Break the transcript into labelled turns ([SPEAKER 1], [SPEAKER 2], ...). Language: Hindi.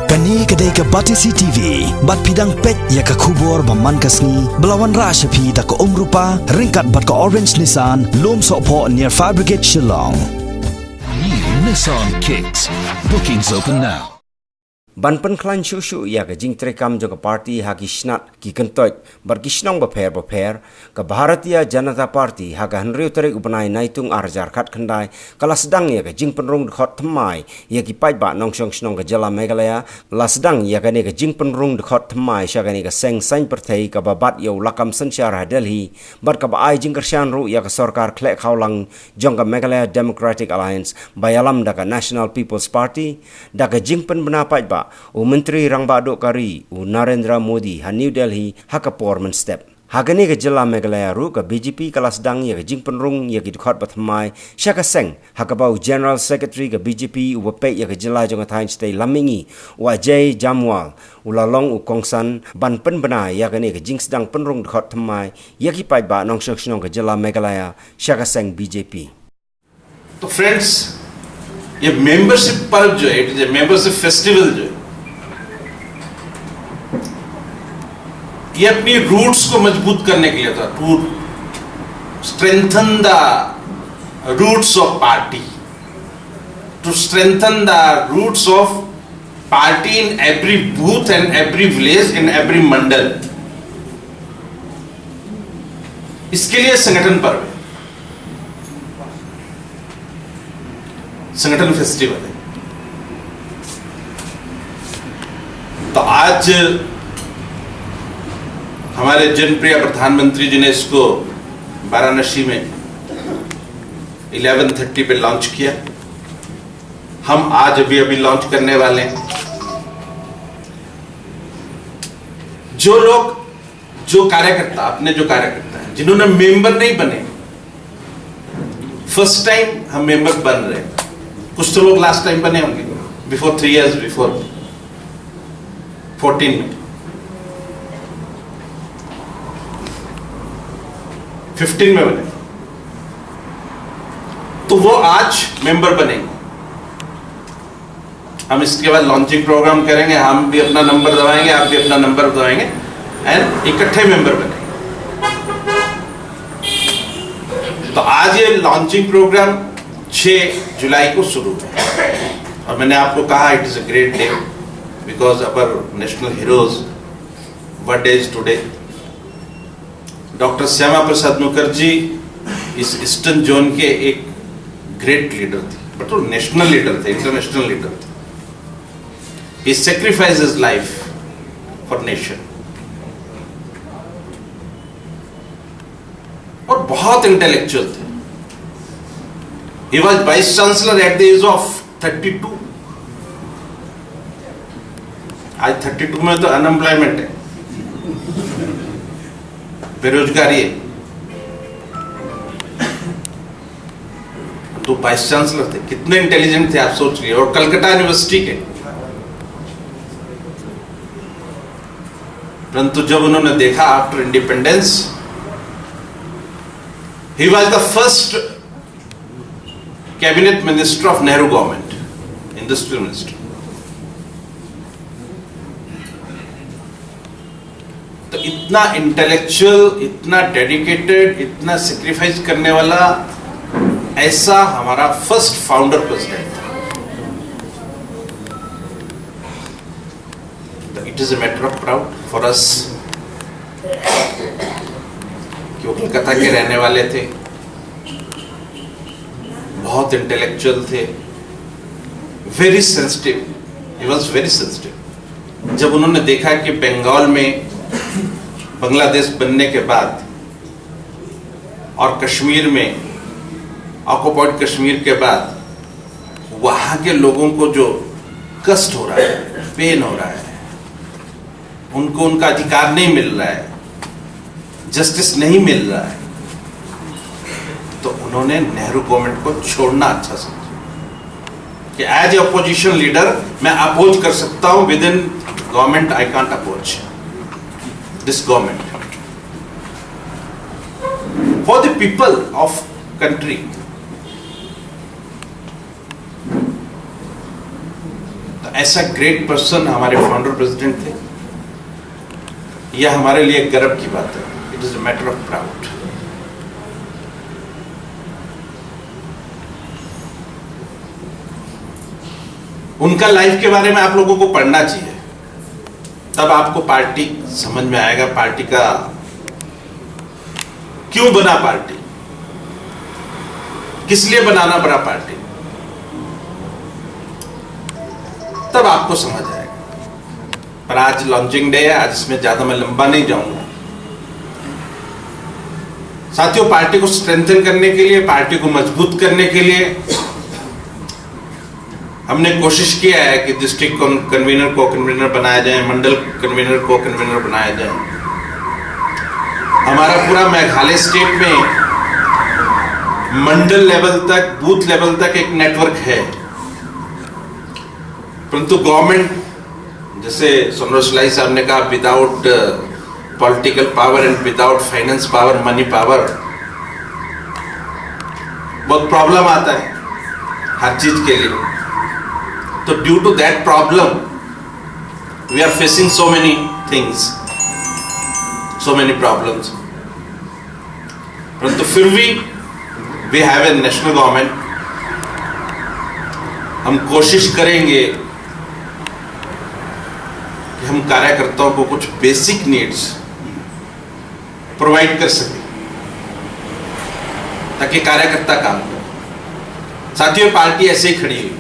[SPEAKER 1] Kani kadai ka Batisi TV, bat pidang pet ya ka kubor baman kasni, belawan rasha pi da ka umrupa, ringkat bat ka orange Nissan, lom sopo near Fabricate Shillong.
[SPEAKER 2] New Nissan Kicks. Bookings open now.
[SPEAKER 3] Banpan klan shushu ya ka jing trekam jo ka party ha ki snat ki kentoit bar ki snong ba pher ka Bharatiya Janata Party ha ka hanriu tarik upanai naitung arjar khat khandai kala Sdang ya ka jing Pynrung Dkhot thamai ya ki Paidbah nong snong ka jala Meghalaya la Sdang ya ka ne ka jing Pynrung Dkhot thamai sha ka ne ka seng sain perthei ka babat yo lakam sanchar ha Delhi bar ka ba ai jing kershan ru ya ka sarkar khlek khawlang jong ka Meghalaya Democratic Alliance bayalam da ka National People's Party da ka jing pen bana Paidbah Menteri Rang Badok Kari Narendra Modi ha New Delhi ha ka porman step hagani ka jala Meghalaya ru ka BJP kala Sdang ya ka jing Pynrung ya ki Dkhot bathamai sha ka seng ha ka bau General Secretary ka BJP u pe ya ka jala jong thain stay lamingi wa Jay Jamwal ulalong u kongsan ban pen bana ya ka ne ka jing Sdang Pynrung Dkhot thamai ya ki Paidbah nong snong ka jala Meghalaya sha ka seng BJP.
[SPEAKER 4] तो फ्रेंड्स ये मेंबरशिप पर्व जो है it is a membership festival जो है ये अपनी रूट्स को मजबूत करने के लिए था to strengthen the roots of party to strengthen the roots of party in every booth and every village in every mandal इसके लिए संगठन पर्व है संगठन फेस्टिवल है तो आज हमारे जनप्रिय प्रधानमंत्री जी ने इसको वाराणसी में 11:30 पे लॉन्च किया हम आज अभी लॉन्च करने वाले हैं जो लोग जो कार्यकर्ता अपने जो कार्यकर्ता हैं जिन्होंने मेंबर नहीं बने फर्स्ट टाइम हम मेंबर बन रहे हैं कुछ तो लोग लास्ट टाइम बने होंगे बिफोर 3 years बिफोर 14 में 15 में बने तो वो आज मेंबर बनेंगे हम इसके बाद लॉन्चिंग प्रोग्राम करेंगे हम भी अपना नंबर दबाएंगे आप भी अपना नंबर दबाएंगे एंड इकट्ठे मेंबर बनेंगे तो आज ये लॉन्चिंग प्रोग्राम 6 जुलाई को शुरू है और मैंने आपको कहा it is a great day because our national heroes birthday is today doctor Shyama Prasad Mukherjee इस ईस्टर्न जोन के एक ग्रेट लीडर थे बट वो नेशनल लीडर थे इंटरनेशनल लीडर थे he sacrifice his life for nation और बहुत इंटेलेक्चुअल थे He was vice chancellor at the age of 32. आज 32 में तो अनएम्प्लॉयमेंट है बेरोजगारी है तो वाइस चांसलर थे कितने इंटेलिजेंट थे आप सोच रहे और कलकत्ता यूनिवर्सिटी के परंतु जब उन्होंने देखा after independence he was the first cabinet minister of Nehru government industrial minister तो इतना इंटेलेक्चुअल इतना डेडिकेटेड इतना सेक्रीफाइस करने वाला ऐसा हमारा फर्स्ट फाउंडर प्रेसिडेंट था तो it is a matter of proud for us कि वो कलकत्ता के रहने वाले थे बहुत इंटेलेक्चुअल थे very sensitive he was very sensitive जब उन्होंने देखा कि बंगाल में बांग्लादेश बनने के बाद और कश्मीर में ऑक्युपाइड कश्मीर के बाद वहां के लोगों को जो कष्ट हो रहा है पेन हो रहा है उनको उनका अधिकार नहीं मिल रहा है जस्टिस नहीं मिल रहा है तो उन्होंने नेहरू गवर्नमेंट को छोड़ना अच्छा समझा कि एज ए अपोजिशन लीडर मैं अपोज कर सकता हूं within government I can't oppose this government for the people of country ऐसा ग्रेट पर्सन हमारे फाउंडर प्रेसिडेंट थे, यह हमारे लिए गर्व की बात है। It is a matter of proud. उनका लाइफ के बारे में आप लोगों को पढ़ना चाहिए, तब आपको पार्टी समझ में आएगा, पार्टी का क्यों बना, पार्टी किस लिए बनाना पड़ा पार्टी, तब आपको समझ आएगा। पर आज लॉन्चिंग डे है, आज इसमें ज्यादा मैं लंबा नहीं जाऊंगा। साथियों, पार्टी को स्ट्रेंथन करने के लिए, पार्टी को मजबूत करने के लिए हमने कोशिश किया है कि डिस्ट्रिक्ट कन्वीनर को कन्वीनर बनाया जाए, मंडल कन्वीनर को कन्वीनर बनाया जाए। हमारा पूरा मेघालय स्टेट में मंडल लेवल तक, बूथ लेवल तक एक नेटवर्क है, परंतु गवर्नमेंट, जैसे सोनरोसलाई साहब ने कहा, without political power and without finance power, money power, बहुत प्रॉब्लम आता है हर चीज के लिए। तो due to that problem we are facing so many things, so many problems, परंतु फिर भी we have a national government. हम कोशिश करेंगे कि हम कार्यकर्ताओं को कुछ बेसिक नीड्स प्रोवाइड कर सकें ताकि कार्यकर्ता काम करें। साथियों, पार्टी ऐसे ही खड़ी हुई,